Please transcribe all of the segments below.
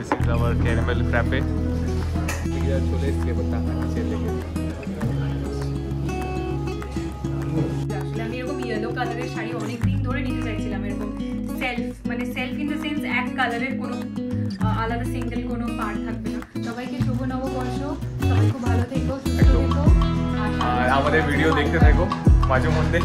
This is our caramel frappe. চলে এসছে এবার টাকা নিচে লেগে। আসলে আমি এরকম ইয়েলো কালারের শাড়ি অনেকদিন ধরে নিতে চাইছিলাম, এরকম সেলফ ইন দ্য সেন্স এক কালারের কোনো আলাদা সিঙ্গেল কোনো পার্ট থাকবে না। সবাইকে শুভ নববর্ষ, সবাই খুব ভালো থেকো, সুস্থ থেকো আর আমাদের ভিডিও দেখতে থাকো মাঝে মধ্যে।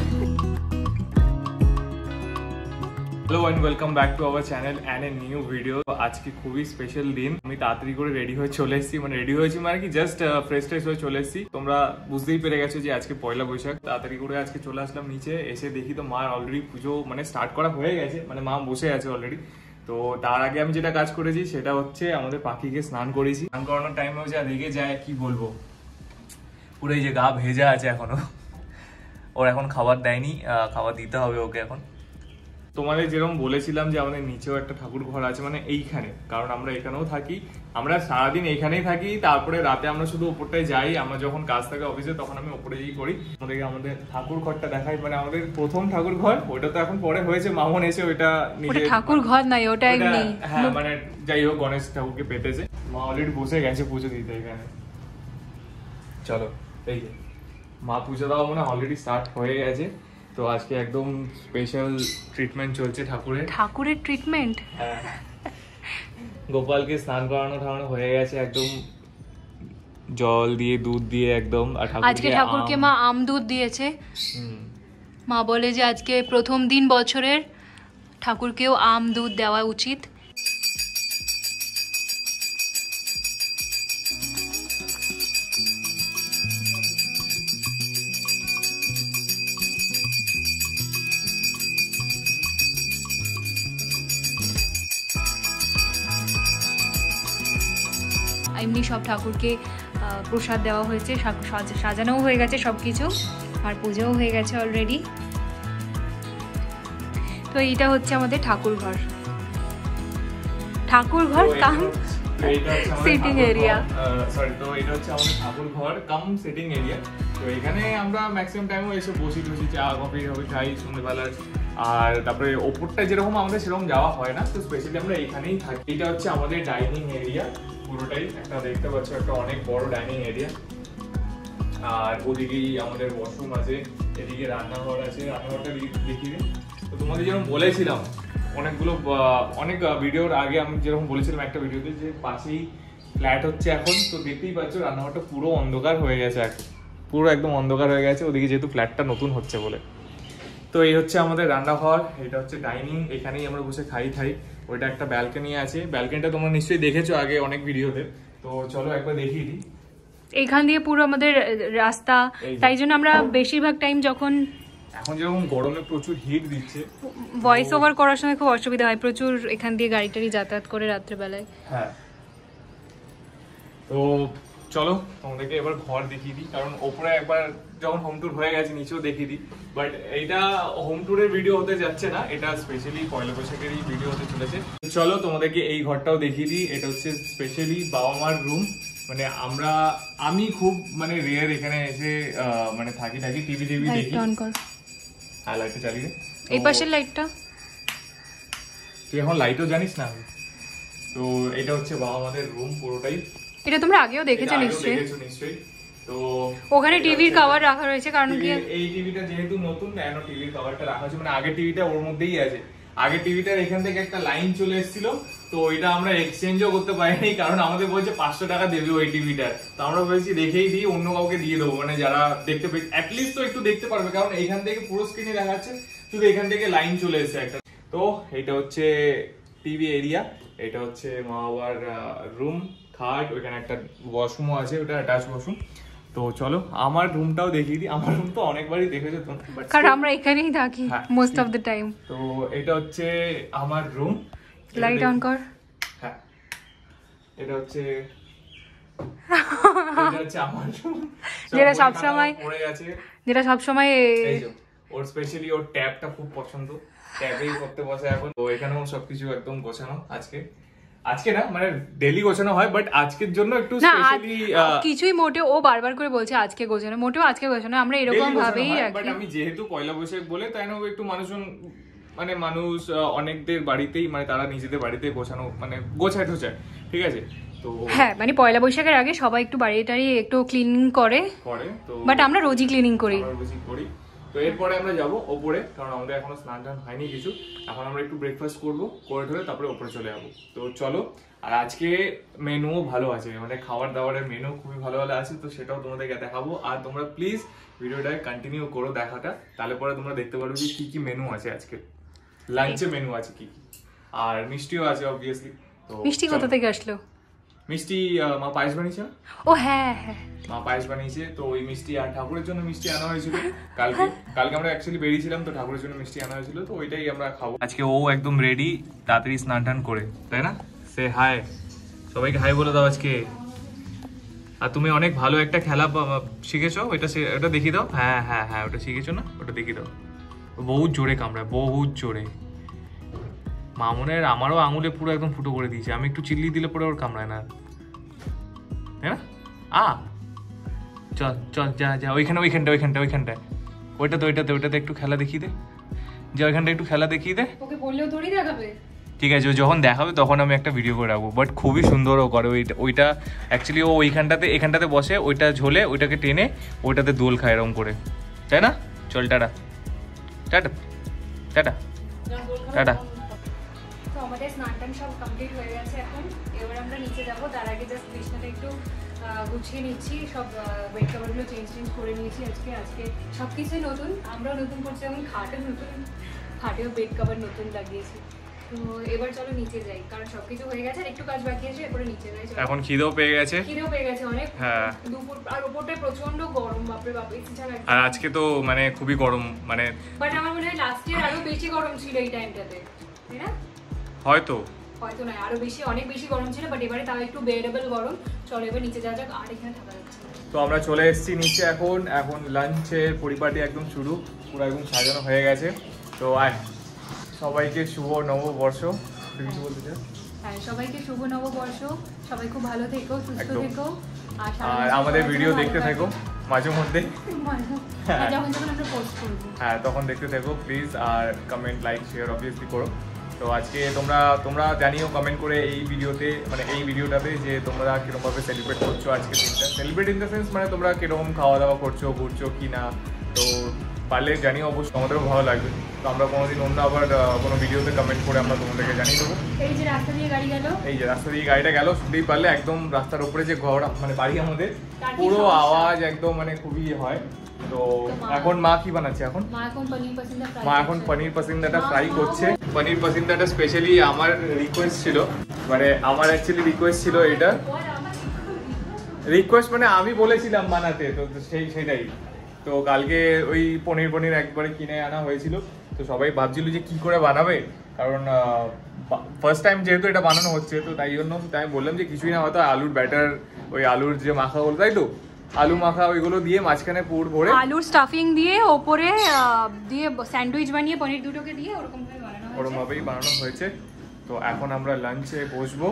Hello and welcome back to our channel and a new video. আজকে খুবই স্পেশাল দিন, আমি তাড়াতাড়ি করে রেডি হয়ে চলে এসেছি, রেডি হয়েছি মানে কি জাস্ট ফ্রেশ হয়ে চলে এসেছি। তোমরা বুঝতেই পেরে গেছো যে আজকে পয়লা বৈশাখ। তাড়াতাড়ি করে আজকে চলে আসলাম নিচে, এসে দেখি তো মার অলরেডি পুজো স্টার্ট করা হয়ে গেছে, মা বসে আছে অলরেডি। তো তার আগে আমি যেটা কাজ করেছি সেটা হচ্ছে আমাদের পাখিকে স্নান করেছি। স্নান করানোর টাইমেও যা রেগে যায় কি বলবো, পুরো এই যে গা ভেজা আছে এখনো। ওর এখন খাবার দেয়নি, খাবার দিতে হবে ওকে এখন। তোমাদের যেরকম বলেছিলাম যে আমাদের নিচেও একটা ঠাকুর ঘর আছে, এইখানে, কারণ আমরা এখানেও থাকি, আমরা সারাদিন এইখানেই থাকি, তারপরে রাতে আমরা শুধু উপরটায় যাই। আমরা যখন কাজ থাকে অফিসে তখন আমি উপরে গিয়ে করি। আমাদের ঠাকুর ঘরটা দেখাই, আমাদের প্রথম ঠাকুর ঘর, ওইটা তো এখন পরে হয়েছে, মামন এসে ওইটা নিজে ঠাকুর ঘর নাই ওটা এমনি, হ্যাঁ যাই হোক গণেশ ঠাকুরকে পেতেছে। মা অলরেডি বসে গেছে পুজো দিতে এখানে। চলো এই যে মা পুজো দেওয়া অলরেডি স্টার্ট হয়ে গেছে। তো আজকে একদম স্পেশাল ট্রিটমেন্ট চলছে ঠাকুরের ট্রিটমেন্ট। হ্যাঁ, গোপালকে স্নান করানো হয়ে গেছে একদম, জল দিয়ে দুধ দিয়ে একদম। আজকে ঠাকুরকে মা আম দুধ দিয়েছে। মা বলে যে আজকে প্রথম দিন বছরের, ঠাকুরকেও আম দুধ দেওয়া উচিত। এমনি সব ঠাকুরকে প্রসাদ দেওয়া হয়েছে, সাজানোও হয়ে গেছে সবকিছু, আর পুজোও হয়ে গেছে অলরেডি। তো এইটা হচ্ছে আমাদের ঠাকুর ঘর কাম সিটিং এরিয়া। তো এটা হচ্ছে আমাদের ঠাকুর ঘর কাম সিটিং এরিয়া। তো এখানে আমরা ম্যাক্সিমাম টাইমও এসে বসি চা কফি খাই সন্ধ্যেবেলা। আর তারপরে ওপরটায় যেরকম আমাদের সেরকম যাওয়া হয় না, তো স্পেশালি আমরা এখানেই থাকি। এটা হচ্ছে আমাদের ডাইনিং এরিয়া পুরোটাই, একটা দেখতে পাচ্ছ একটা অনেক বড় ডাইনিং এরিয়া। আর ওদিকেই আমাদের ওয়াশরুম আছে, এদিকে রান্নাঘর আছে, রান্নাঘরটা দেখিয়ে। তো তোমাদের যেরকম বলেছিলাম অনেক ভিডিওর আগে, আমি যেরকম বলেছিলাম একটা ভিডিওতে যে পাশেই ফ্ল্যাট হচ্ছে এখন। তো দেখতেই পাচ্ছ রান্নাঘরটা পুরো অন্ধকার হয়ে গেছে, এখন পুরো একদম অন্ধকার হয়ে গেছে ওদিকে, যেহেতু ফ্ল্যাটটা নতুন হচ্ছে বলে। তো এই হচ্ছে আমাদের রান্নাঘর, এটা হচ্ছে ডাইনিং, এখানেই আমরা বসে খাই। ওইটা একটা ব্যালকনি আছে, ব্যালকনিটা তোমরা নিশ্চয়ই দেখেছো আগে অনেক ভিডিওতে। তো চলো একবার দেখিয়ে দিই। এখান দিয়ে পুরো আমাদের রাস্তা, তাই জন্য আমরা বেশিরভাগ টাইম যখন এখন যেরকম গরমে প্রচুর হিট দিচ্ছে, ভয়েস ওভার করার সময় খুব অসুবিধা হয়, প্রচুর এখান দিয়ে গাড়ি টাড়ি যাতায়াত করে রাত্রেবেলায়। হ্যাঁ, তো চলো তোমাদেরকে এবার ঘর দেখিয়ে দিই, কারণ ওপরে একবার যখন হোম ট্যুর হয়ে গেছে নিচেও দেখিয়ে দিই। বাট এইটা হোম ট্যুরের ভিডিও হতে যাচ্ছে না, এটা স্পেশালি পয়লা বৈশাখেরই ভিডিও হতে চলেছে। চলো তোমাদেরকে এই ঘরটাও দেখিয়ে দিই। এটা হচ্ছে স্পেশালি বাবা মার রুম। আমি খুব রেয়ার এখানে এসে থাকি টিভি দেখি। হ্যাঁ, লাইটটা চালিয়ে এই পাশের লাইটটা, তুই এখন লাইটও জানিস না। তো এটা হচ্ছে বাবা মাদের রুম পুরোটাই, এটা তোমরা আগেও দেখেছো নিশ্চয়ই। তো ওখানে টিভির কভার রাখা রয়েছে, কারণ কি এই টিভিটা যেহেতু নতুন, ন্যানো টিভির কভারটা রাখা আছে, আগের টিভিটা ওর মধ্যেই আছে। আগের টিভিটার এখান থেকে একটা লাইন চলে এসেছিল, তো ওইটা আমরা এক্সচেঞ্জও করতে পারিনি, কারণ আমাদের বলছে 500 টাকা দেবে ওই টিভিটার। তো আমরা বলছি রেখেই দিই, অন্য কাউকে দিয়ে দেবো, যারা দেখতে পাই অ্যাটলিস্ট তো একটু দেখতে পারবে, কারণ এইখান থেকে পুরো স্ক্রিনে দেখাচ্ছে, শুধু এখান থেকে লাইন চলে এসেছে একটা। তো এটা হচ্ছে টিভি এরিয়া, এটা হচ্ছে মা বাবার রুম, খাট, ওইখানে একটা ওয়াশরুমও আছে, ওটা অ্যাটাচ ওয়াশরুম। তো চলো আমার রুমটাও দেখিয়ে দিই। আমার রুম তো অনেকবারই দেখেছো তো, কারণ আমরা এখানেই থাকি মোস্ট অফ দ্য টাইম। তো এটা হচ্ছে আমার রুম, লাইট অন কর। হ্যাঁ, এটা হচ্ছে আমার রুম, যেটা সবসময় ওর স্পেশালি ওর ট্যাবটা খুব পছন্দ, ট্যাবেই করতে বসে এখন। তো এখানেও সবকিছু একদম গোছানো। আজকে না ডেইলি গোছানো হয়, বাট আজকের জন্য একটু স্পেশালি কিছুই মোটেও ও বারবার করে বলছে আজকে গোছানো, মোটেও আজকে গোছানো, আমরা এরকম ভাবেই রাখি। বাট আমি যেহেতু পয়লা বৈশাখ বলে, তাই না একটু মানুষজন মানুষ অনেকদের বাড়িতেই তারা নিজেদের বাড়িতে গোছানো গোছায় ঠোছায়, ঠিক আছে? তো হ্যাঁ মানে পয়লা বৈশাখের আগে সবাই একটু বাড়ি টাড়ি একটু ক্লিনিং করে, তো বাট আমরা রোজই ক্লিনিং করি। তো এরপরে আমরা যাবো ওপরে, কারণ আমাদের এখনো স্নান টান হয়নি কিছু। এখন আমরা একটু ব্রেকফাস্ট করবো, করে ধরে তারপরে ওপরে চলে যাবো। তো চলো। আর আজকে মেনুও ভালো আছে, মানে খাবার দাবারের মেনু খুবই ভালো ভালো আছে, তো সেটাও তোমাদেরকে দেখাবো। আর তোমরা প্লিজ ভিডিওটা কন্টিনিউ করো দেখাটা, তাহলে পরে তোমরা দেখতে পারবে যে কি কি মেনু আছে আজকে, লাঞ্চে মেনু আছে কি কি। আর মিষ্টিও আছে অবভিয়াসলি। তো মিষ্টি কোথা থেকে আসলো? মিষ্টি মা পায়েস বানিয়েছে। ও হ্যাঁ হ্যাঁ, মা পায়েস বানিয়েছে, তো ওই মিষ্টি আর ঠাকুরের জন্য মিষ্টি আনা হয়েছিল কালকে আমরা অ্যাকচুয়ালি বেরিয়েছিলাম, তো ঠাকুরের জন্য মিষ্টি আনা হয়েছিল, তো ওইটাই আমরা খাবো আজকে। ও একদম রেডি, তাড়াতাড়ি স্নান টান করে, তাই না? সে হাই, সবাইকে হাই বলে দাও আজকে। আর তুমি অনেক ভালো একটা খেলা শিখেছো, ওটা দেখিয়ে দাও। হ্যাঁ হ্যাঁ হ্যাঁ, ওটা শিখেছো না, ওটা দেখিয়ে দাও। বহুত জোরে কামড়ায়, বহুত জোরে। মামুনের আমারও আঙুলে পুরো একদম ফুটো করে দিয়েছে, আমি একটু চিল্লি দিলে পরে ওর কামড়ায় না, তাই না? চল চল, যা যা ওইখানটায় ওইটাতে একটু খেলা দেখিয়ে দে, যা ওইখানটা একটু খেলা দেখিয়ে দে। ওকে বললেও থোড়ি দেখাবে। ঠিক আছে, ও যখন দেখাবে তখন আমি একটা ভিডিও করে রাখবো। বাট খুবই সুন্দর ও করে ওইটা অ্যাকচুয়ালি। ও এখানটাতে বসে, ওইটা ঝোলে, ওইটাকে টেনে ওইটাতে দোল খায় এরকম করে, তাই না? চল, টাটা টাটা টাটা টাটা। তো আমাদের স্নান টান সব কমপ্লিট হয়ে গেছে এখন। এবার আমরা নিচে যাবো, তার আগে জাস্ট বিছনাটা একটু গুছিয়ে নিচ্ছি, সব বেড কভারগুলো চেঞ্জ করে নিয়েছি আজকে সব কিছুই নতুন। আমরাও নতুন করছি, যেমন খাটও নতুন, খাটেও বেড কভার নতুন লাগিয়েছি। তো এবার চলো নিচে যাই, কারণ সবকিছু হয়ে গেছে, একটু কাজ বাকি আছে, এরপরে নিচে যাই। এখন খিদেও পেয়ে গেছে অনেক। হ্যাঁ, দুপুর আর উপরটায় প্রচন্ড গরম, বাপরে বাপ। আর আজকে তো মানে খুবই গরম, মানে বাট আমার মনে হয় লাস্ট ইয়ার আরো বেশি গরম ছিল এই টাইমটাতে, তাই না? হয়তো নয়, আরো বেশি, অনেক বেশি গরম ছিল, বাট এবারে তাও একটু বেয়ারেবল গরম। চলো এবার নিচে যাওয়া যাক, আর এখানে থাকা যাচ্ছে। তো আমরা চলে এসেছি নিচে এখন লাঞ্চের পরিপাটি একদম শুরু, পুরো একদম সাজানো হয়ে গেছে। তো সবাইকে শুভ নববর্ষ। কিছু বলতে চাই? হ্যাঁ, সবাইকে শুভ নববর্ষ, সবাই খুব ভালো থেকো, সুস্থ থেকো, আর আমাদের ভিডিও দেখতে থাকো মাঝে মধ্যে, যখন আমরা পোস্ট করব। হ্যাঁ, তখন দেখতে থাকো প্লিজ। আর কমেন্ট, লাইক, শেয়ার অবভিয়াসলি করো। তো আজকে তোমরা জানিও কমেন্ট করে এই ভিডিওটাতে যে তোমরা কিরকমভাবে সেলিব্রেট করছো আজকে দিনটা। সেলিব্রেট ইন দ্য সেন্স মানে তোমরা কিরকম খাওয়া দাওয়া করছো, ঘুরছো কি না, তো পারলে জানিও, অবশ্যই আমাদেরও ভালো লাগবে। তো আমরা কোনোদিন অন্য আবার কোনো ভিডিওতে কমেন্ট করে আমরা তোমাদেরকে জানিয়ে দেবো। এই যে রাস্তা দিয়ে গাড়িটা গেল, শুনতেই পারলে একদম রাস্তার উপরে যে ঘর, মানে বাড়ি আমাদের, পুরো আওয়াজ একদম মানে খুবই হয়। তো এখন মা কি বানাচ্ছে? মা এখন পনির পাসিন্দাটা ফ্রাই করছে। পনির পাসিন্দাটা স্পেশালি আমার রিকোয়েস্ট ছিল, মানে আমার অ্যাকচুয়ালি রিকোয়েস্ট ছিল এটা। রিকোয়েস্ট মানে আমি বলেছিলাম বানাতে, তো সেটাই। তো কালকে ওই পনির একবারে কিনে আনা হয়েছিল, তো সবাই ভাবছিল যে কি করে বানাবে, কারণ ফার্স্ট টাইম যেহেতু এটা বানানো হচ্ছে, তো তাই জন্য তাই বললাম যে কিছুই না, হয়তো আলুর ব্যাটার, ওই আলুর যে মাখা বল, তাই তো আলু মাখা ওইগুলো দিয়ে মাঝখানে পুর ভরে আলুর স্টাফিং দিয়ে ওপরে দিয়ে স্যান্ডউইচ বানিয়ে পনির দুটোকে দিয়ে ওরকম ভাবেই বানানো হয়েছে। তো এখন আমরা লাঞ্চে বসবো।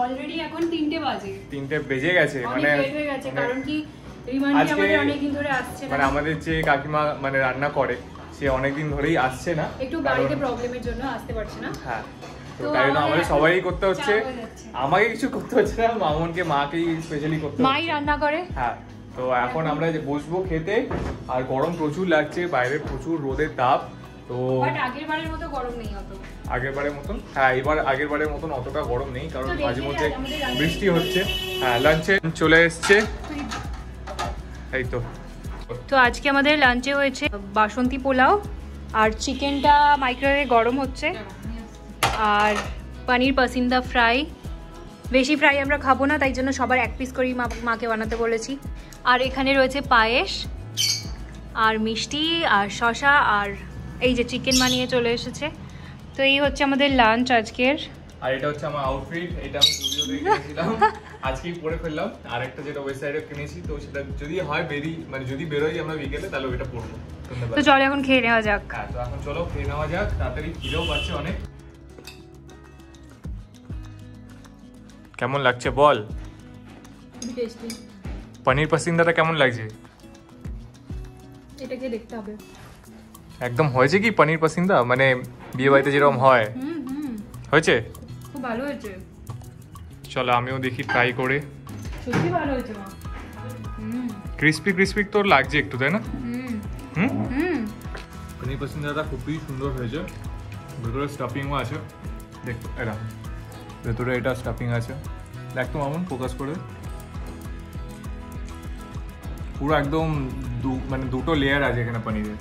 অলরেডি এখন 3টে বেজে গেছে, মানে কারণ কি আমাদের অনেকদিন ধরে আসছে না, মানে আমাদের যে কাকিমা মানে রান্না করে, সে অনেকদিন ধরেই আসছে না, একটু বাড়িতে প্রবলেমের জন্য আসতে পারছে না। হ্যাঁ, তো তাই জন্য আমাদের সবাই করতে হচ্ছে, আমাকে কিছু করতে হচ্ছে না, মাকেই স্পেশালি করতে হচ্ছে, মাই রান্না করে। হ্যাঁ, তো এখন আমরা যে বসবো খেতে, আর গরম প্রচুর লাগছে, বাইরে প্রচুর রোদের তাপ। তো আগেরবারের মতো গরম নেই অত, আগেরবারের মতন, হ্যাঁ এবার আগেরবারের মতন অতটা গরম নেই, কারণ মাঝে মধ্যে বৃষ্টি হচ্ছে। হ্যাঁ, লাঞ্চে চলে এসছে, এই তো আজকে আমাদের লাঞ্চে হয়েছে বাসন্তী পোলাও, আর চিকেনটা মাইক্রোওয়েভে গরম হচ্ছে, আর পনির পাসিন্দা ফ্রাই। বেশি ফ্রাই আমরা খাবো না, তাই জন্য সবার এক পিস করেই মাকে বানাতে বলেছি। আর এখানে রয়েছে পায়েস আর মিষ্টি আর শসা, আর এই যে চিকেন বানিয়ে চলে এসেছে। তো এই হচ্ছে আমাদের লাঞ্চ আজকের। আর এটা হচ্ছে আমার আউটফিট, এটা আমি জুডিওতে কিনেছিলাম, আজকেই পরে ফেললাম। আরেকটা যেটা ওয়েবসাইটে কিনেছি, তো সেটা যদি হয় যদি বেরোই আমরা বিকেলে, তাহলে ওইটা পরবো। তো চলো এখন খেয়ে নেওয়া যাক। হ্যাঁ, তো এখন চলো খেয়ে নেওয়া যাক, তাড়াতাড়ি খিদেও পাচ্ছে অনেক। কেমন লাগছে বল? পনির পাসিন্দাটা কেমন লাগছে? এটাকে দেখতে হবে। একদম হয়েছে কি পনির পাসিন্দা, মানে বিয়ে বাড়িতে যেরকম হয়, হয়েছে? খুব ভালো হয়েছে। চলো আমিও দেখি ট্রাই করে। সত্যি ভালো হয়েছে মা। ক্রিস্পি ক্রিস্পি তোর লাগছে একটু, তাই না? পনির পসিন্দাটা খুবই সুন্দর হয়েছে। ভেতরে স্টাফিংও আছে, দেখ এটা ভেতরে এটা স্টাফিং আছে। দেখ তো মামুন, ফোকাস করে। পুরো একদম মানে দুটো লেয়ার আছে এখানে পনিরের।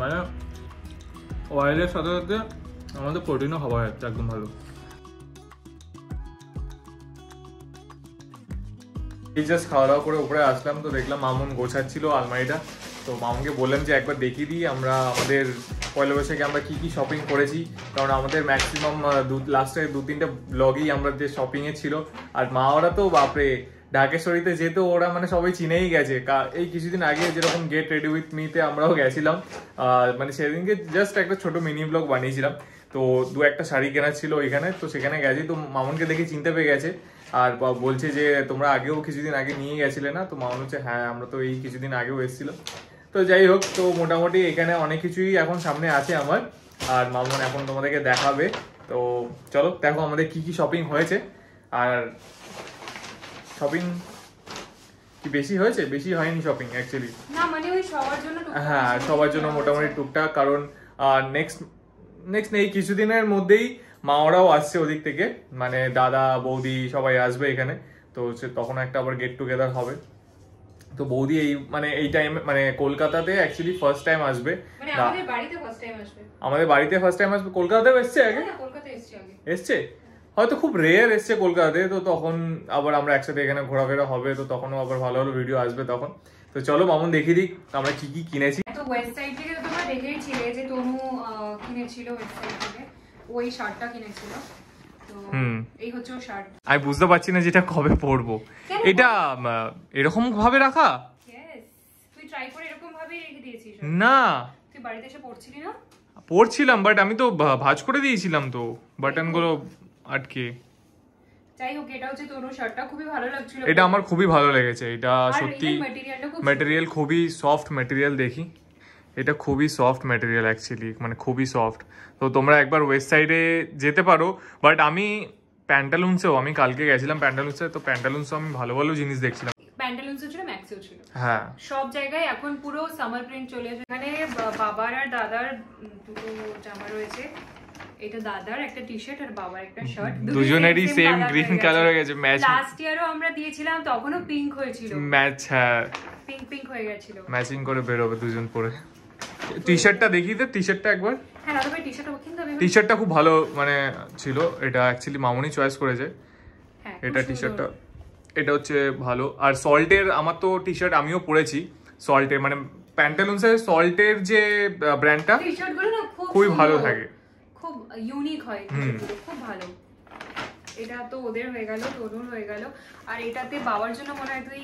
মানে অয়েলের সাথে সাথে আমাদের প্রোটিনও খাওয়া যাচ্ছে একদম ভালো। এই জাস্ট খাওয়া দাওয়া করে উপরে আসলাম, তো দেখলাম মামুন গোছাচ্ছিল আলমারিটা। তো মামুনকে বললাম যে একবার দেখিয়ে দিই আমরা আমাদের পয়লা বৈশাখে আমরা কি কি শপিং করেছি, কারণ আমাদের ম্যাক্সিমাম লাস্টে 2-3টা ব্লগেই আমরা যে শপিংয়ে ছিল। আর মা ওরা তো বাপরে ঢাকেশ্বরীতে যেত, ওরা মানে সবাই চিনেই গেছে। এই কিছুদিন আগে যেরকম গেট রেডি উইথ মিতে আমরাও গেছিলাম, মানে সেদিনকে জাস্ট একটা ছোট মিনি ব্লগ বানিয়েছিলাম। তো 2-1টা শাড়ি কেনা ছিল ওইখানে, তো সেখানে গেছি। তো মামুনকে দেখে চিনতে পেয়ে গেছে আর বলছে যে তোমরা আগেও কিছুদিন আগে নিয়ে গেছিলে না? তো মামুন হচ্ছে হ্যাঁ আমরা তো এই কিছুদিন আগেও এসেছিলাম। তো যাই হোক, তো মোটামুটি এখানে অনেক কিছুই এখন সামনে আছে আমার, আর মামুন এখন তোমাদেরকে দেখাবে। তো চলো দেখো আমাদের কি কি শপিং হয়েছে। আর শপিং কি বেশি হয়েছে? বেশি হয়নি শপিং অ্যাকচুয়ালি, না মানে ওই সবার জন্য। হ্যাঁ সবার জন্য মোটামুটি টুকটাক, কারণ নেক্সট এই কিছুদিনের মধ্যেই মা ওরাও আসছে ওদিক থেকে, মানে দাদা বৌদি সবাই আসবে এখানে। তো তখন একটা আবার গেট টুগেদার হবে। তো বৌদি এই টাইম মানে কলকাতাতে অ্যাকচুয়ালি ফার্স্ট টাইম আসবে। আমাদের বাড়িতে ফার্স্ট টাইম আসবে। কলকাতাতেও এসছে আগে? এসছে হয়তো, খুব রেয়ার এসছে কলকাতাতে। তো তখন আবার আমরা একসাথে এখানে ঘোরাফেরা হবে, তো তখনও আবার ভালো ভালো ভিডিও আসবে তখন। তো চলো মামুন দেখিয়ে দিক আমরা কি কি কিনেছি। তো ওয়েবসাইট থেকে তোমরা দেখেইছিলে যে তনু কিনেছিল ওয়েবসাইট থেকে, ওই শার্টটা কিনেছিল। তো এই হচ্ছে ওর শার্ট। আমি বুঝতে পারছি না যেটা কবে পরবো। এটা এরকম ভাবে রাখা? তুই ট্রাই করে এরকম ভাবে রেখে দিয়েছিস? না, তুই বাড়িতে এসে পড়ছিলি না? পরছিলাম, বাট আমি তো ভাঁজ করে দিয়েছিলাম তো বাটন গুলো আটকে। যাই হোক, এটা হচ্ছে তোর শার্টটা খুবই ভালো লাগছিল। এটা আমার খুবই ভালো লেগেছে। এটা সত্যি ম্যাটেরিয়াল খুবই সফট ম্যাটেরিয়াল। দেখি এটা খুবই সফট ম্যাটেরিয়াল অ্যাকচুয়ালি, মানে খুবই সফট। তো তোমরা একবার ওয়েবসাইটে যেতে পারো। বাট আমি প্যান্টালুন্সেও, আমি কালকে গেছিলাম প্যান্টালুন্সে, তো প্যান্টালুন্সেও আমি ভালো ভালো জিনিস দেখছিলাম। প্যান্টালুন্সও ছিল, ম্যাক্সিও ছিল, হ্যাঁ সব জায়গায় এখন পুরো সামার প্রিন্ট চলে আসে। এখানে বাবার আর দাদার দুটো জামা রয়েছে। এটা দাদার একটা টি-শার্ট আর বাবার একটা শার্ট, দুজনেরই সেম গ্রিন কালার হয়ে গেছে। ম্যাচ লাস্ট ইয়ারও আমরা দিয়েছিলাম, তখনও পিঙ্ক হয়েছিল। ম্যাচ, হ্যাঁ পিঙ্ক হয়ে গেছিল। ম্যাচিং করে বের হবে দুজন পরে। টি-শার্টটা দেখিয়ে দে, টি-শার্টটা একবার। হ্যাঁ দাদা ভাই টি-শার্টটা কিনতে হবে। টি-শার্টটা খুব ভালো মানে ছিল। এটা অ্যাকচুয়ালি মামুনি চয়েস করেছে। হ্যাঁ এটা টি-শার্টটা, এটা হচ্ছে ভালো। আর সল্টের আমার তো টি-শার্ট আমিও পরেছি সল্টের, মানে প্যান্টালুন্সের সল্টের যে ব্র্যান্ডটা, টি-শার্টগুলো না খুবই ভালো থাকে, খুব ইউনিক হয়, খুব ভালো। এটা তো ওদের হয়ে গেল, তরুণ হয়ে গেল। আর এটাতে বাবার জন্য মনে হয় তুই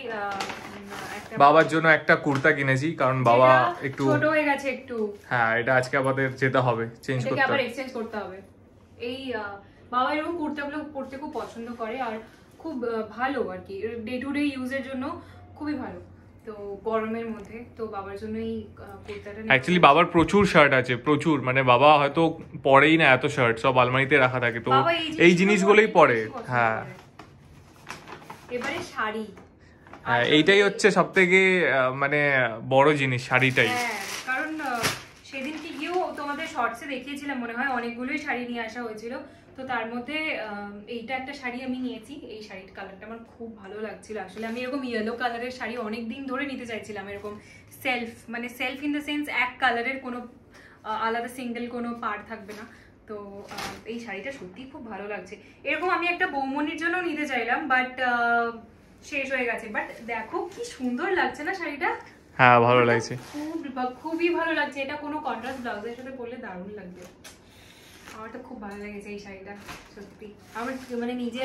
একটা, বাবার জন্য একটা কুর্তা কিনেছি, কারণ বাবা একটু ছোট হয়ে গেছে একটু। হ্যাঁ এটা আজকে আমাদের যেতে হবে, চেঞ্জ করতে হবে, আবার এক্সচেঞ্জ করতে হবে। এই বাবা এরকম কুর্তাগুলো পরতে খুব পছন্দ করে, আর খুব ভালো আর কি, ডে টু ডে ইউজের জন্য খুবই ভালো। তো গরমের মধ্যে তো বাবার জন্য এই কুর্তাটা। অ্যাকচুয়ালি বাবার প্রচুর শার্ট আছে, প্রচুর, মানে বাবা হয়তো পরেই না এত শার্ট, সব আলমারিতে রাখা থাকে। তো এই জিনিসগুলোই পরে। হ্যাঁ এবারে শাড়ি, হ্যাঁ এইটাই হচ্ছে সবথেকে মানে বড় জিনিস, শাড়িটাই। কারণ সেদিন কি গিয়েও তোমাদের শর্টসে দেখিয়েছিলাম মনে হয়, অনেকগুলোই শাড়ি নিয়ে আসা হয়েছিল। তো তার মধ্যে এইটা একটা শাড়ি আমি নিয়েছি। এই শাড়ির কালারটা আমার খুব ভালো লাগছিল। আসলে আমি এরকম ইয়েলো কালারের শাড়ি অনেক দিন ধরে নিতে চাইছিলাম, এরকম সেলফ ইন দ্য সেন্স এক কালারের, কোনো আলাদা সিঙ্গেল কোনো পার্ট থাকবে না। তো এই শাড়িটা সত্যি খুব ভালো লাগছে। এরকম আমি একটা বৌমনির জন্য নিতে চাইলাম, বাট শেষ হয়ে গেছে। বাট দেখো কি সুন্দর লাগছে না শাড়িটা? হ্যাঁ ভালো লাগছে, খুবই ভালো লাগছে। এটা কোনো কন্ট্রাস্ট ব্লাউজের সাথে পরলে দারুণ লাগবে। আমার তো খুব ভালো লেগেছে এই শাড়িটা সত্যি। আমার মানে নিজেই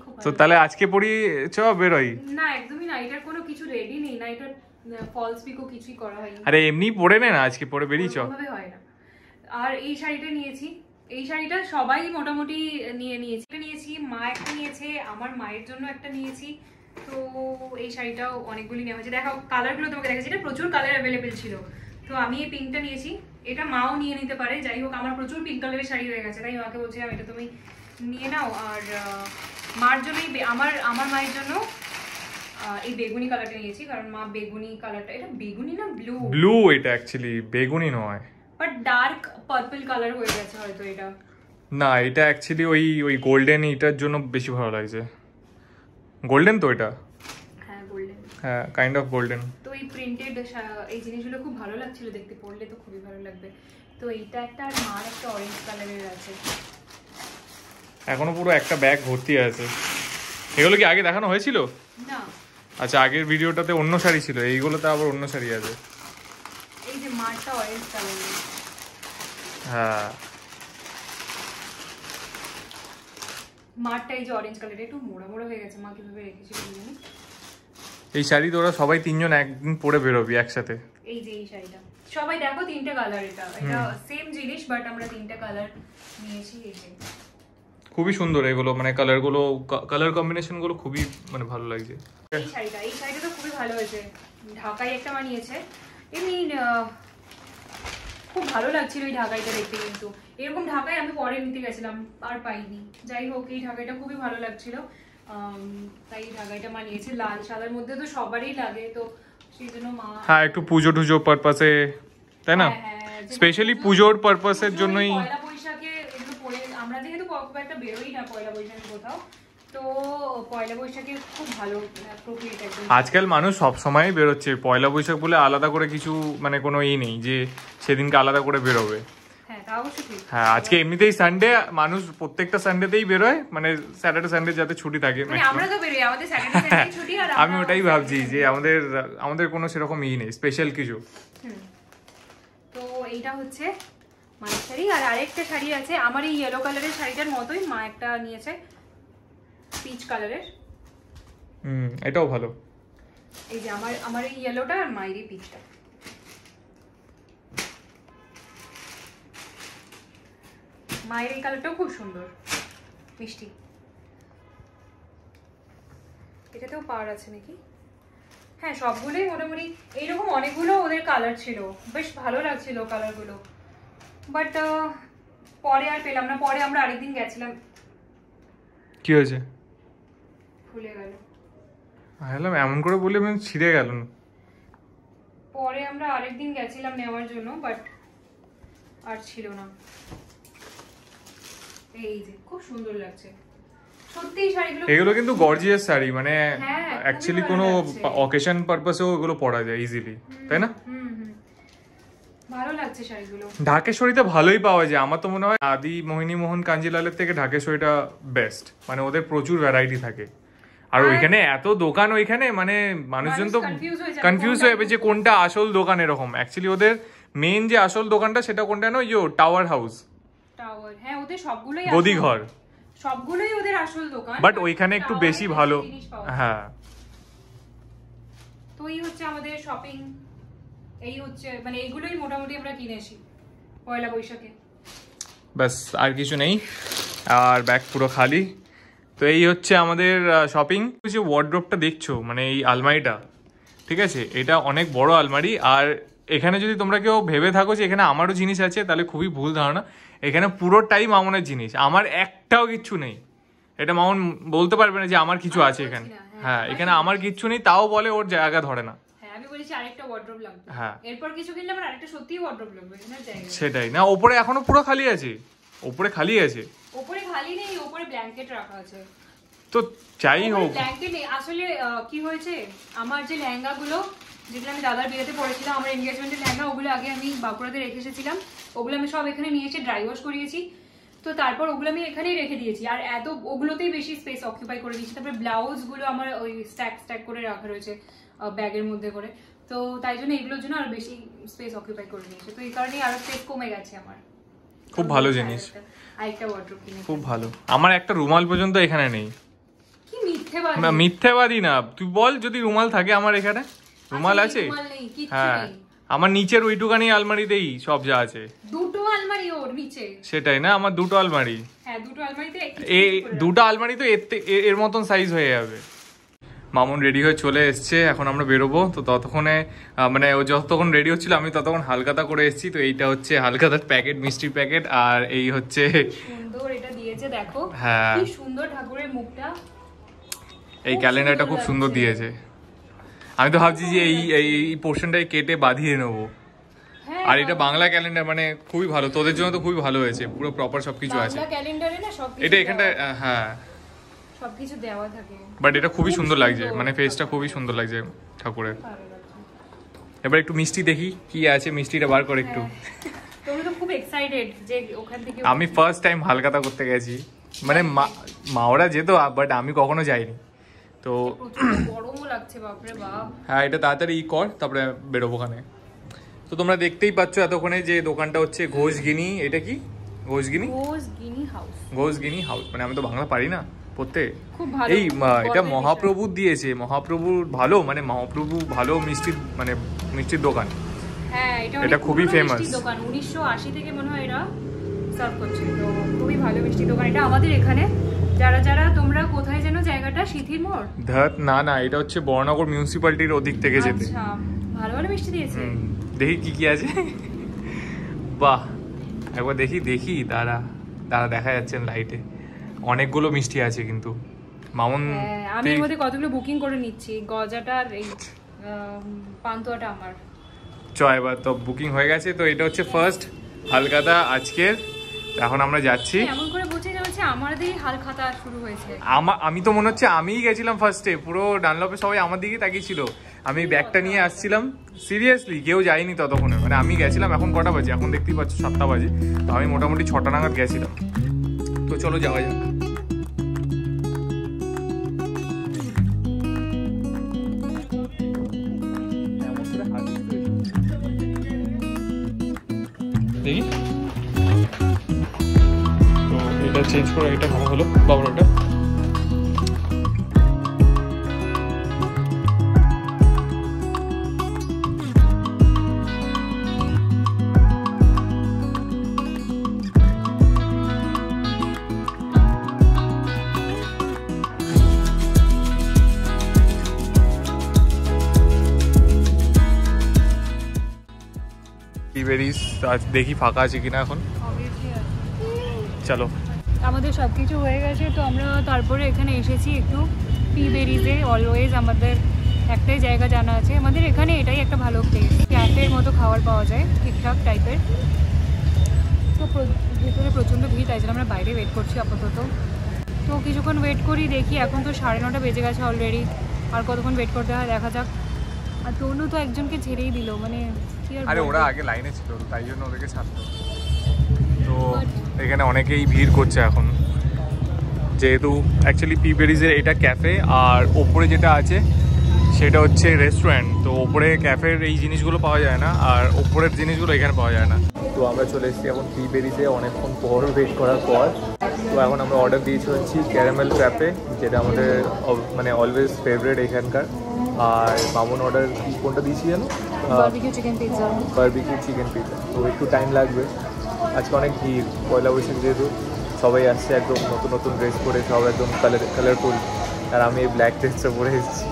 খুব ভালো। তো তাহলে আজকে পরি চ বেরোই? না একদমই না, এটার কোনো কিছু রেডি নেই না, এটার ফলস পিকও কিছুই করা হয়নি। আরে এমনি পরে নে না, আজকে পরে বেরিয়ে চ। ওভাবে হয় না। আর এই শাড়িটা নিয়েছি, এই শাড়িটা সবাই মোটামুটি নিয়েছি। মা একটা নিয়েছে, আমার মায়ের জন্য একটা নিয়েছি। তো এই শাড়িটাও অনেকগুলি নেওয়া হয়েছে। দেখো কালারগুলো তোমাকে দেখাচ্ছি, এটা প্রচুর কালার অ্যাভেলেবেল ছিল। তো আমি এই পিঙ্কটা নিয়েছি, এটা মাও নিয়ে নিতে পারে। যাই হোক, আমার প্রচুর পিঙ্ক কালারের শাড়ি হয়ে গেছে, তাই মাকে বলছিলাম এটা তুমি নিয়ে নাও। আর মার জন্যই, আমার মায়ের জন্য এই বেগুনি কালারটা নিয়েছি, কারণ মা বেগুনি কালারটা, এটা বেগুনি না ব্লু? ব্লু, এটা অ্যাকচুয়ালি বেগুনি নয়, বাট ডার্ক পার্পল কালার হয়ে গেছে হয়তো এটা। না, এটা অ্যাকচুয়ালি ওই গোল্ডেন, এটার জন্য বেশি ভালো লাগছে। গোল্ডেন তো এটা? হ্যাঁ গোল্ডেন, হ্যাঁ কাইন্ড অফ গোল্ডেন। তো এই প্রিন্টেড এই জিনিসগুলো খুব ভালো লাগছিল দেখতে, পরলে তো খুবই ভালো লাগবে। তো এইটা একটা, আর মার একটা অরেঞ্জ কালারের আছে। এখনো পুরো একটা ব্যাগ ভর্তি আছে। এগুলো কি আগে দেখানো হয়েছিল? না। আচ্ছা, আগের ভিডিওটাতে অন্য শাড়ি ছিল, এইগুলোতে আবার অন্য শাড়ি আছে। এই যে মারটা অরেঞ্জ কালারের। হ্যাঁ, মারটা এই যে অরেঞ্জ কালারের, একটু মোড়া মোড়া হয়ে গেছে, মা কিভাবে রেখেছিল জানি। এই শাড়ি তোরা সবাই তিনজন একদিন পরে বেরোবি একসাথে। এই যে এই শাড়িটা সবাই দেখো, 3টে কালার, এটা সেম জিনিস বাট আমরা 3টে কালার নিয়েছি। এই যে খুবই সুন্দর এগুলো, মানে কালার কম্বিনেশন গুলো খুবই মানে ভালো লাগছে। এই শাড়িটা তো খুবই ভালো হয়েছে, ঢাকাই একটা বানিয়েছে। এমনি খুব ভালো লাগছিল এই ঢাকাইটা দেখতে, কিন্তু এরকম ঢাকাই আমি পরে নিতে গেছিলাম আর পাইনি। যাই হোক, এই ঢাকাইটা খুবই ভালো লাগছিল, তাই ঢাকাইটা বানিয়েছে। লাল সাদার মধ্যে তো সবারই লাগে, তো সেই জন্য মা, হ্যাঁ একটু পুজো টুজো পারপাসে, তাই না? স্পেশালি পুজোর পারপাসের জন্যই। পয়লা বৈশাখে এগুলো পরে, আমরা যেহেতু খুব একটা বেরোই না পয়লা বৈশাখে কোথাও, তো পয়লা বৈশাখে খুব ভালো অ্যাপ্রোপ্রিয়েট একদম। আজকাল মানুষ সব সময় বেরোচ্ছে, পয়লা বৈশাখ বলে আলাদা করে কিছু মানে কোনো নেই যে সেদিনকে আলাদা করে বেরোবে। হ্যাঁ, আজকে এমনিতেই সানডে, মানুষ প্রত্যেকটা সানডেতেই বেরোয়, মানে স্যাটারডে সানডে যাতে ছুটি থাকে। আমরা তো বেরোই, আমাদের স্যাটারডে সানডে ছুটি। আর আমি ওটাই ভাবছি যে আমাদের কোনো সেরকম নেই স্পেশাল কিছু। তো এইটা হচ্ছে মায়ের শাড়ি, আর আরেকটা শাড়ি আছে আমার এই ইয়েলো কালারের শাড়িটার মতোই, মা একটা নিয়েছে পিচ কালারের। এটাও ভালো। এই যে আমার এই ইয়েলোটা আর মায়ের এই পিচটা। মায়ের এই কালারটাও খুব সুন্দর, মিষ্টি। এটাতেও পার আছে নাকি? হ্যাঁ, সবগুলোই মোটামুটি এইরকম, অনেকগুলো ওদের কালার ছিল, বেশ ভালো লাগছিল কালারগুলো। বাট পরে আর পেলাম না। পরে আমরা আরেকদিন গেছিলাম। কি হয়েছে? খুলে গেল। এমন করে বলে ছিঁড়ে গেল। পরে আমরা আরেকদিন গেছিলাম নেওয়ার জন্য, বাট আর ছিল না। এই যে খুব সুন্দর লাগছে সত্যি শাড়িগুলো। এগুলো কিন্তু গর্জিয়াস শাড়ি, মানে অ্যাকচুয়ালি কোনো অকেশন পারপাসেও এগুলো পরা যায় ইজিলি, তাই না? ভালো লাগছে শাড়িগুলো। ঢাকেশ্বরীতে ভালোই পাওয়া যায়, আমার তো মনে হয় আদি মোহিনী মোহন কাঞ্জিলালের থেকে ঢাকেশ্বরীটা বেস্ট, মানে ওদের প্রচুর ভ্যারাইটি থাকে। আর ওইখানে এত দোকান, ওইখানে মানে মানুষজন তো কনফিউজ হয়ে যাবে যে কোনটা আসল দোকান এরকম। অ্যাকচুয়ালি ওদের মেন যে আসল দোকানটা সেটা কোনটা নয়, টাওয়ার হাউস। টাওয়ার, হ্যাঁ ওদের সবগুলোই গদিঘর, সবগুলোই ওদের আসল দোকান, বাট ওইখানে একটু বেশি ভালো। হ্যাঁ, তো এই হচ্ছে আমাদের শপিং, এই হচ্ছে মানে এইগুলোই মোটামুটি আমরা কিনেছি পয়লা বৈশাখে। ব্যাস, আর কিছু নেই, আর ব্যাগ পুরো খালি। তো এই হচ্ছে আমাদের শপিং। যে ওয়ার্ড্রোবটা দেখছো, মানে এই আলমারিটা, ঠিক আছে, এটা অনেক বড় আলমারি। আর এখানে যদি তোমরা কেউ ভেবে থাকো যে এখানে আমারও জিনিস আছে, তাহলে খুবই ভুল ধারণা। এখানে পুরোটাই মামনের জিনিস, আমার একটাও কিচ্ছু নেই। এটা মামন বলতে পারবে না যে আমার কিছু আছে এখানে। হ্যাঁ, এখানে আমার কিচ্ছু নেই, তাও বলে ওর জায়গা ধরে না। আমি বলেছি আরেকটা ওয়ার্ড্রোব লাগবে। হ্যাঁ, এরপর কিছু কিনলে আমার আরেকটা সত্যিই ওয়ার্ড্রোব লাগবে, না জায়গা। সেটাই না, উপরে এখনো পুরো খালি আছে, উপরে খালি আছে। উপরে খালি নেই, উপরে ব্ল্যাঙ্কেট রাখা আছে। তো যাই হোক, ব্ল্যাঙ্কেট নেই আসলে। কি হয়েছে, আমার যে লেহেঙ্গাগুলো যেগুলো আমি দাদার বিয়েতে পরেছিলাম, আমার এনগেজমেন্টের লেহেঙ্গা, ওগুলো আগে আমি বাঁকুড়াতে রেখে এসেছিলাম। ওগুলো আমি সব এখানে নিয়ে এসে ড্রাই ওয়াশ করিয়েছি। তো তারপর ওগুলো আমি এখানেই রেখে দিয়েছি, আর এত ওগুলোতেই বেশি স্পেস অকুপাই করে দিয়েছি। তারপরে ব্লাউজগুলো আমার ওই স্ট্যাক করে রাখা রয়েছে ব্যাগের মধ্যে করে, তো তাই জন্য এগুলোর জন্য আরো বেশি স্পেস অকুপাই করে নিয়েছে। তো এই কারণেই আরো স্পেস কমে গেছে আমার। খুব ভালো জিনিস, আরেকটা ওয়ার্ড্রোব কিনে খুব ভালো। আমার একটা রুমাল পর্যন্ত এখানে নেই। কি মিথ্যেবাদী! মিথ্যেবাদী না, তুই বল যদি রুমাল থাকে আমার এখানে। রুমাল আছে, হ্যাঁ, আমার নিচের ওইটুকানি আলমারিতেই সব যা আছে। দুটো আলমারি ওর নিচে। সেটাই না, আমার দুটো আলমারি। হ্যাঁ, দুটো আলমারিতে এই দুটো আলমারি তো এর মতন সাইজ হয়ে যাবে। মামুন রেডি হয়ে চলে এসছে, এখন আমরা বেরোবো। তো ততক্ষণে মানে ও যতক্ষণ রেডি হচ্ছিল আমি ততক্ষণ হালখাতা করে এসেছি। তো এইটা হচ্ছে হালখাতার প্যাকেট, মিষ্টির প্যাকেট। আর এই হচ্ছে সুন্দর এটা দিয়েছে, দেখো হ্যাঁ কি সুন্দর ঠাকুরের মুখটা। এই ক্যালেন্ডারটা খুব সুন্দর দিয়েছে। আমি তো ভাবছি যে এই পোর্শনটাই কেটে বাঁধিয়ে নেবো। আর এটা বাংলা ক্যালেন্ডার, মানে খুবই ভালো, তোদের জন্য তো খুবই ভালো হয়েছে, পুরো প্রপার সবকিছু আছে। বাংলা ক্যালেন্ডারে না সবকিছু এটা এখানটা হ্যাঁ সবকিছু দেওয়া থাকে। বাট এটা খুবই সুন্দর লাগছে, মানে ফেসটা খুবই সুন্দর লাগছে ঠাকুরের। এবার একটু মিষ্টি দেখি কি আছে, মিষ্টিটা বার করে একটু। তোমরা তো খুব এক্সাইটেড যে ওখান থেকে। আমি ফার্স্ট টাইম হালখাতা করতে গেছি, মানে মা ওরা যেত বাট আমি কখনো যাইনি। তো গরমও লাগছে বাপরে বাপ। হ্যাঁ এটা তাড়াতাড়ি কর, তারপরে বেরোবো ওখানে। তো তোমরা দেখতেই পাচ্ছ এতক্ষণে যে দোকানটা হচ্ছে ঘোষগিনি। এটা কি ঘোষগিনি? ঘোষগিনি হাউস। মানে আমি তো বাংলা পারি না পড়তে। এই এটা মহাপ্রভু দিয়েছে, মহাপ্রভুর ভালো, মানে মহাপ্রভু ভালো মিষ্টির, মানে মিষ্টির দোকান। হ্যাঁ এটা খুবই ফেমাস দোকান, 1980 থেকে মনে হয় এরা সার্ভ করছে। তো খুবই ভালো মিষ্টি দোকান এটা আমাদের এখানে। যারা যারা তোমরা কোথায় যেন জায়গাটা, সিথির মোড়? না না, এটা হচ্ছে বড়নগর মিউনিসিপ্যালিটির ওদিক থেকে যেতে। আচ্ছা, ভালো ভালো মিষ্টি দিয়েছে। দেখি কি কি আছে। বাহ, একবার দেখি দাঁড়া দেখা যাচ্ছে লাইটে, অনেকগুলো মিষ্টি আছে কিন্তু। মামুন আমি এর মধ্যে কতগুলো বুকিং করে নিচ্ছি। গজাটা আর এই পান্তুয়াটা আমার। এবার তো বুকিং হয়ে গেছে। তো এটা হচ্ছে ফার্স্ট হালখাতা আজকের। এখন আমরা যাচ্ছি। এমন করে বলছে যে হচ্ছে আমাদেরই হালখাতা শুরু হয়েছে। আমি তো মনে হচ্ছে আমিই গেছিলাম ফার্স্টে, পুরো ডানলপে সবাই আমার দিকে তাকিয়েছিল। আমি ব্যাগটা নিয়ে আসছিলাম, সিরিয়াসলি কেউ যায়নি ততক্ষণে, মানে আমি গেছিলাম। এখন কটা বাজে? এখন দেখতেই পাচ্ছ 7টা বাজে। তো আমি মোটামুটি 6টা নাগাদ গেছিলাম। তো চলো যাওয়া যাক। দেখি তো এটা চেঞ্জ করে এটা ভালো হলো বাবুরাটা। আজ দেখি ফাঁকা আছে কিনা এখন। চলো, আমাদের সবকিছু হয়ে গেছে। তো আমরা তারপরে এখানে এসেছি একটু পিবেরিজে। অলওয়েজ আমাদের একটাই জায়গা জানা আছে আমাদের এখানে, এটাই একটা ভালো প্লেস, ক্যাফের মতো খাবার পাওয়া যায় ঠিকঠাক টাইপের। তো ভেতরে প্রচণ্ড ভিড়, তাই জন্য আমরা বাইরে ওয়েট করছি আপাতত। তো কিছুক্ষণ ওয়েট করি, দেখি এখন তো 9:30 বেজে গেছে অলরেডি। আর কতক্ষণ ওয়েট করতে হয় দেখা যাক। আর তনু তো একজনকে ছেড়েই দিল, মানে আরে ওরা আগে লাইনে ছিল তাই জন্য ওদেরকে ছাড়তো। তো এখানে অনেকেই ভিড় করছে এখন, যেহেতু অ্যাকচুয়ালি পিবেরিজের এটা ক্যাফে আর ওপরে যেটা আছে সেটা হচ্ছে রেস্টুরেন্ট। তো ওপরে ক্যাফের এই জিনিসগুলো পাওয়া যায় না, আর ওপরের জিনিসগুলো এখানে পাওয়া যায় না। তো আমরা চলে এসেছি এখন পিবেরিজে অনেকক্ষণ পর ওয়েট করার পর। তো এখন আমরা অর্ডার দিয়েছি হচ্ছি ক্যারামেল ফ্র্যাপে, যেটা আমাদের মানে অলওয়েজ ফেভারিট এখানকার। আর মামুন অর্ডার কোনটা দিয়েছি জানো? Barbecue chicken pizza. তো একটু টাইম লাগবে, আজকে অনেক ভিড়, পয়লা বৈশাখ যেহেতু সবাই আসছে একদম নতুন নতুন ড্রেস পরে, সব একদম কালারফুল। আর আমি এই ব্ল্যাক ড্রেসটা পরে এসেছি।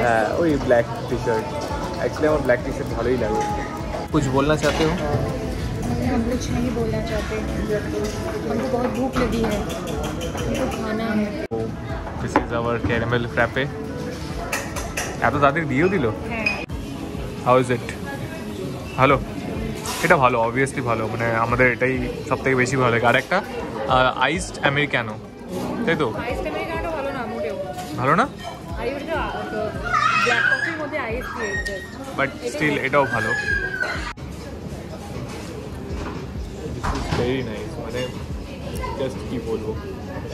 হ্যাঁ ওই ব্ল্যাক टी शर्ट, एक्चुअली আমার ब्लैक टी शर्ट ভালোই লাগে। कुछ बोलना चाहते हो? हम कुछ नहीं बोलना चाहते, हमको बहुत भूख लगी है, हमको खाना है। This is our caramel frappe. এত তাড়াতাড়ি দিয়েও দিল। How is it? ভালো, এটা ভালো, অবভিয়াসলি ভালো, মানে আমাদের এটাই সব থেকে বেশি ভালো লাগে। আর একটা আইসড আমেরিকানো, তাই তো? আইসড আমেরিকানোটা ভালো না মোটেও। ভালো না? ব্ল্যাক কফির মধ্যে আইস দিয়েছে, বাট স্টিল এটাও ভালো। ভেরি নাইস, মানে জাস্ট কি বলবো,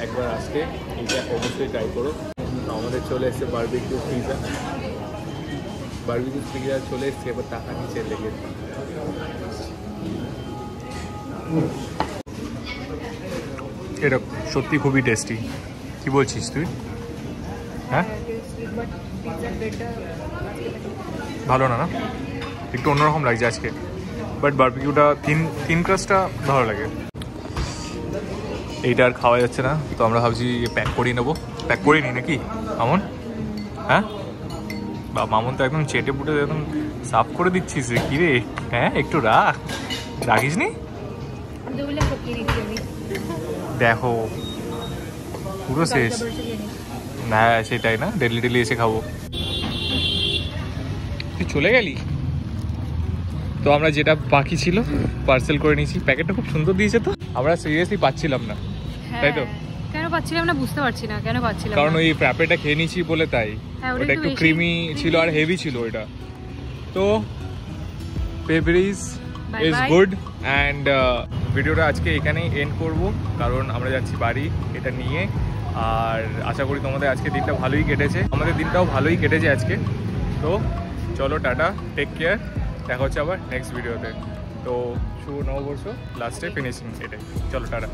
একবার আসলে এটা অবশ্যই ট্রাই করো। আমাদের চলে এসছে বারবিকিউ পিৎজা চলে এসছে। এবার টাকা নিচে লেগে, এটা সত্যি খুবই টেস্টি। কি বলছিস তুই? হ্যাঁ ভালো না, না একটু অন্যরকম লাগছে আজকে, বাট বারবিকিউটা থিন ক্রাস্টটা ভালো লাগে। এইটা আর খাওয়া যাচ্ছে না, তো আমরা ভাবছি প্যাক করিয়ে নেবো। প্যাক করিনি নাকি মামুন? হ্যাঁ বা মামুন তো একদম চেটে পুটে একদম সাফ করে দিচ্ছিস রে, কি রে? হ্যাঁ একটু রাখিস নি? দেখো পুরো শেষ। না সেটাই না, ডেলি এসে খাবো। তুই চলে গেলি তো আমরা যেটা বাকি ছিল পার্সেল করে নিয়েছি। প্যাকেটটা খুব সুন্দর দিয়েছে তো, আমরা সিরিয়াসলি পাচ্ছিলাম না, তাই তো? কেন পাচ্ছিলাম না বুঝতে পারছি না কেন পাচ্ছিলাম, কারণ ওই ফ্র্যাপেটা খেয়ে নিয়েছি বলে, তাই ওটা একটু ক্রিমি ছিল আর হেভি ছিল ওইটা। তো পেবরিজ ইজ গুড অ্যান্ড ভিডিওটা আজকে এখানেই এন্ড করব, কারণ আমরা যাচ্ছি বাড়ি এটা নিয়ে। আর আশা করি তোমাদের আজকে দিনটা ভালোই কেটেছে, আমাদের দিনটাও ভালোই কেটেছে আজকে। তো চলো টাটা, টেক কেয়ার, দেখা হচ্ছে আবার নেক্সট ভিডিওতে। তো শুভ নববর্ষ লাস্টে ফিনিশিং এটাই, চলো টাটা।